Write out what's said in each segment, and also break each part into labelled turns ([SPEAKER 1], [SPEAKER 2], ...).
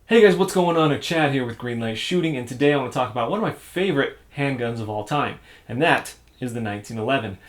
[SPEAKER 1] Hey guys, what's going on? Chad here with Greenlight Shooting, and today I want to talk about one of my favorite handguns of all time, and that is the 1911.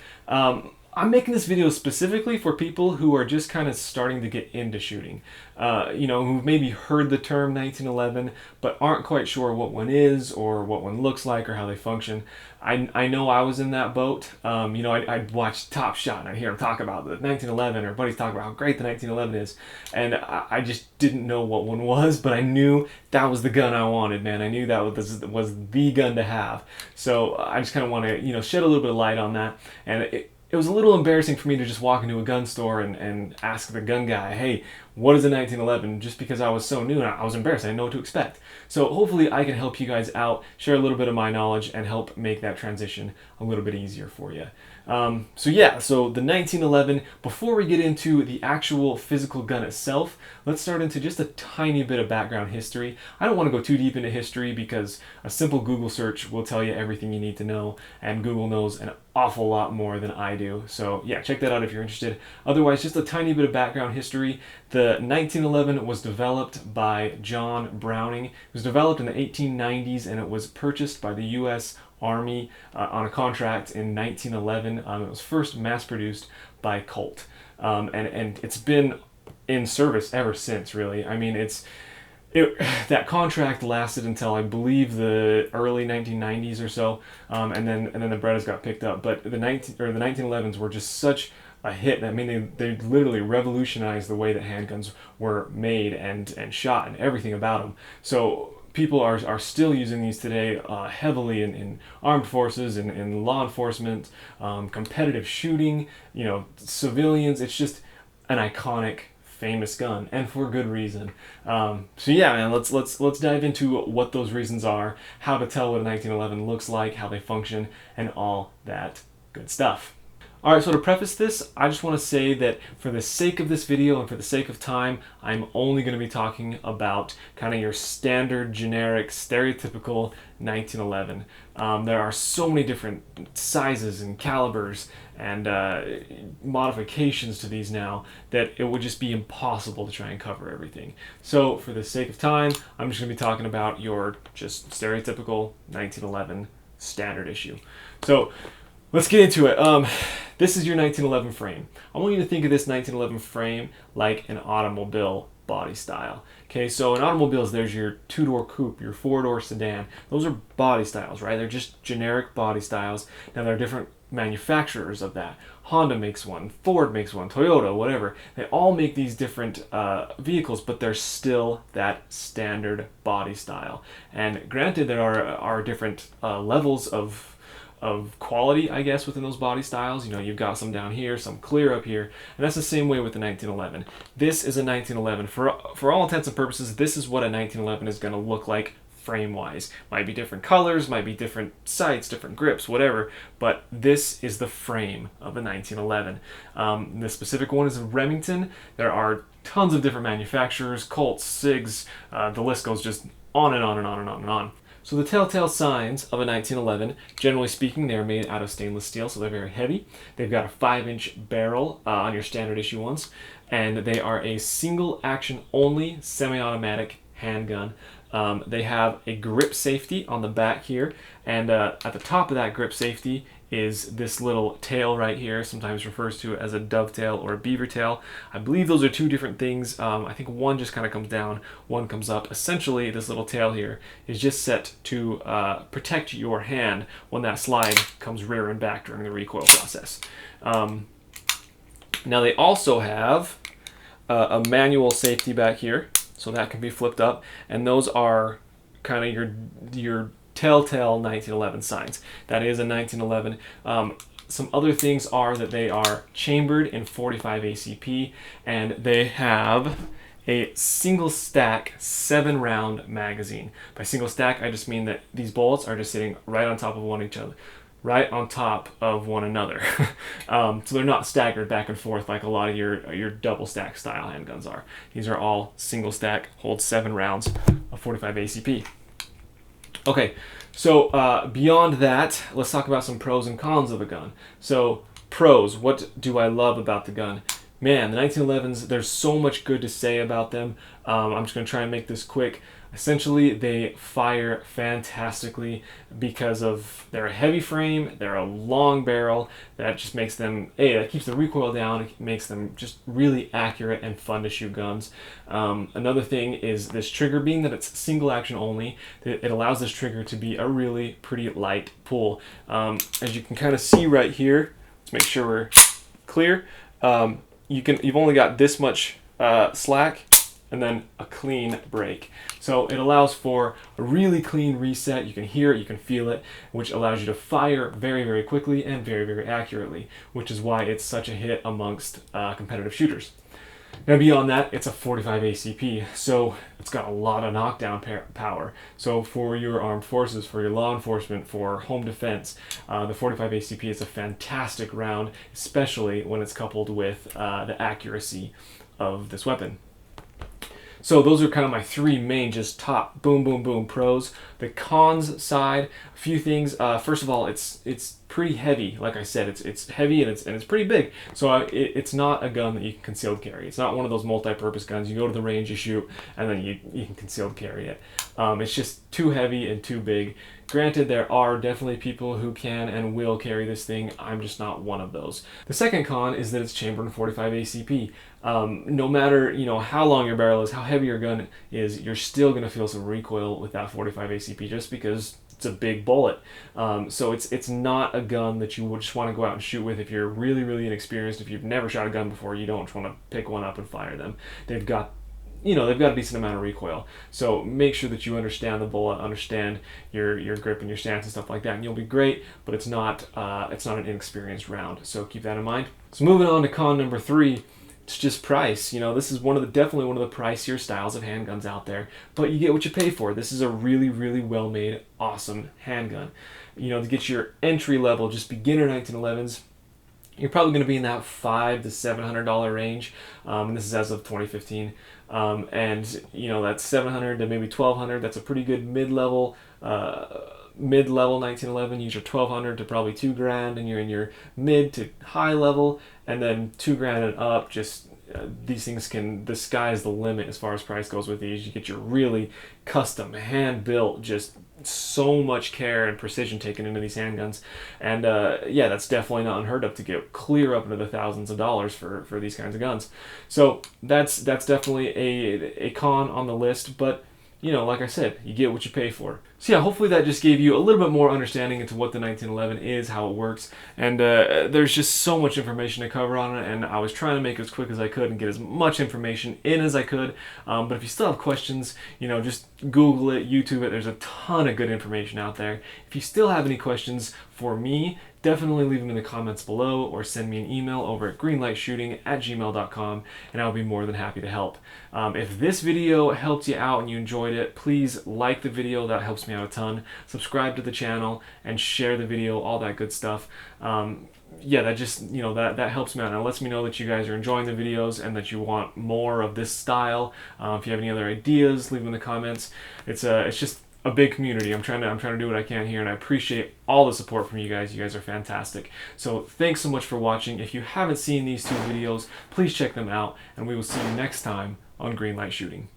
[SPEAKER 1] I'm making this video specifically for people who are just kind of starting to get into shooting. Who've maybe heard the term 1911, but aren't quite sure what one is, or what one looks like, or how they function. I know I was in that boat. I'd watch Top Shot, and I'd hear them talk about the 1911, or buddies talk about how great the 1911 is, and I just didn't know what one was, but I knew that was the gun I wanted, man. I knew that was the gun to have. So I just kind of want to, shed a little bit of light on that, and it was a little embarrassing for me to just walk into a gun store and ask the gun guy, hey, what is a 1911? Just because I was so new and I was embarrassed. I didn't know what to expect. So hopefully I can help you guys out, share a little bit of my knowledge, and help make that transition a little bit easier for you. So the 1911, before we get into the actual physical gun itself, let's start into just a tiny bit of background history. I don't want to go too deep into history because a simple Google search will tell you everything you need to know, and Google knows an awful lot more than I do. So yeah, check that out if you're interested. Otherwise, just a tiny bit of background history. The 1911 was developed by John Browning. It was developed in the 1890s, and it was purchased by the U.S. Army on a contract in 1911. It was first mass-produced by Colt, and it's been in service ever since. Really, I mean, that contract lasted until I believe the early 1990s or so, and then the Berettas got picked up. But the 1911s were just such a hit. I mean, they literally revolutionized the way that handguns were made and shot and everything about them. So people are still using these today heavily in armed forces, in law enforcement, competitive shooting, civilians. It's just an iconic, famous gun, and for good reason. So yeah, man, let's dive into what those reasons are, how to tell what a 1911 looks like, how they function, and all that good stuff. Alright, so to preface this, I just want to say that for the sake of this video and for the sake of time, I'm only going to be talking about kind of your standard, generic, stereotypical 1911. There are so many different sizes and calibers and modifications to these now that it would just be impossible to try and cover everything. So for the sake of time, I'm just going to be talking about your just stereotypical 1911 standard issue. So let's get into it. This is your 1911 frame. I want you to think of this 1911 frame like an automobile body style. Okay, so in automobiles, there's your two-door coupe, your four-door sedan. Those are body styles, right? They're just generic body styles. Now, there are different manufacturers of that. Honda makes one, Ford makes one, Toyota, whatever. They all make these different vehicles, but they're still that standard body style. And granted, there are different levels of quality, I guess, within those body styles. You've got some down here, some clear up here, and that's the same way with the 1911. This is a 1911. For all intents and purposes, this is what a 1911 is going to look like frame-wise. Might be different colors, might be different sights, different grips, whatever, but this is the frame of a 1911. The specific one is a Remington. There are tons of different manufacturers, Colts, SIGs, the list goes just on and on and on and on and on. So the telltale signs of a 1911, generally speaking, they're made out of stainless steel, so they're very heavy. They've got a 5-inch barrel on your standard issue ones, and they are a single action only semi-automatic handgun. They have a grip safety on the back here, and at the top of that grip safety is this little tail right here, sometimes refers to as a dovetail or a beaver tail. I believe those are two different things. I think one just kind of comes down, one comes up. Essentially, this little tail here is just set to protect your hand when that slide comes rear and back during the recoil process. Now they also have a manual safety back here, so that can be flipped up, and those are kind of your telltale 1911 signs. That is a 1911. Some other things are that they are chambered in 45 ACP, and they have a single stack 7-round magazine. By single stack, I just mean that these bullets are just sitting right on top of one another. So they're not staggered back and forth like a lot of your double stack style handguns are. These are all single stack, hold 7 rounds of 45 ACP. Okay, so beyond that, let's talk about some pros and cons of the gun. So pros, what do I love about the gun? Man, the 1911s, there's so much good to say about them. I'm just going to try and make this quick. Essentially, they fire fantastically because of their heavy frame, they're a long barrel that just makes them, that keeps the recoil down, it makes them just really accurate and fun to shoot guns. Another thing is this trigger, being that it's single action only, it allows this trigger to be a really pretty light pull. As you can kind of see right here, let's make sure we're clear. You've only got this much slack and then a clean break. So it allows for a really clean reset. You can hear it, you can feel it, which allows you to fire very, very quickly and very, very accurately, which is why it's such a hit amongst competitive shooters. Now beyond that, it's a 45 ACP, so it's got a lot of knockdown power. So for your armed forces, for your law enforcement, for home defense, the 45 ACP is a fantastic round, especially when it's coupled with the accuracy of this weapon. So those are kind of my three main just top boom, boom, boom pros. The cons side, a few things. First of all, it's pretty heavy. Like I said, it's heavy and it's pretty big. So it's not a gun that you can concealed carry. It's not one of those multi-purpose guns. You go to the range, you shoot, and then you can concealed carry it. It's just too heavy and too big. Granted, there are definitely people who can and will carry this thing. I'm just not one of those. The second con is that it's chambered in 45 ACP. No matter how long your barrel is, how heavy your gun is, you're still going to feel some recoil with that 45 ACP just because it's a big bullet. So it's not a gun that you would just want to go out and shoot with if you're really, really inexperienced. If you've never shot a gun before, you don't want to pick one up and fire them. They've got a decent amount of recoil. So make sure that you understand the bullet, understand your grip and your stance and stuff like that, and you'll be great, but it's not an inexperienced round. So keep that in mind. So moving on to con number 3, it's just price. This is definitely one of the pricier styles of handguns out there, but you get what you pay for. This is a really, really well-made, awesome handgun. To get your entry level, just beginner 1911s, you're probably going to be in that $500 to $700 range, and this is as of 2015. And that's $700 to maybe $1,200. That's a pretty good mid-level 1911. Use your $1,200 to probably $2,000, and you're in your mid to high level, and then $2,000 and up. Just these things the sky is the limit as far as price goes with these. You get your really custom, hand-built, just so much care and precision taken into these handguns, and that's definitely not unheard of to get clear up into the thousands of dollars for these kinds of guns. So that's definitely a con on the list, but like I said, you get what you pay for. So yeah, hopefully that just gave you a little bit more understanding into what the 1911 is, how it works, and there's just so much information to cover on it, and I was trying to make it as quick as I could and get as much information in as I could, but if you still have questions, just Google it, YouTube it, there's a ton of good information out there. If you still have any questions for me, definitely leave them in the comments below or send me an email over at greenlightshooting@gmail.com, and I'll be more than happy to help. If this video helped you out and you enjoyed it, please like the video. That helps me out a ton. Subscribe to the channel and share the video, all that good stuff. That just that helps me out and it lets me know that you guys are enjoying the videos and that you want more of this style. If you have any other ideas, leave them in the comments. It's just a big community. I'm trying to do what I can here, and I appreciate all the support from you guys. You guys are fantastic. So thanks so much for watching. If you haven't seen these 2 videos, please check them out, and we will see you next time on Greenlight Shooting.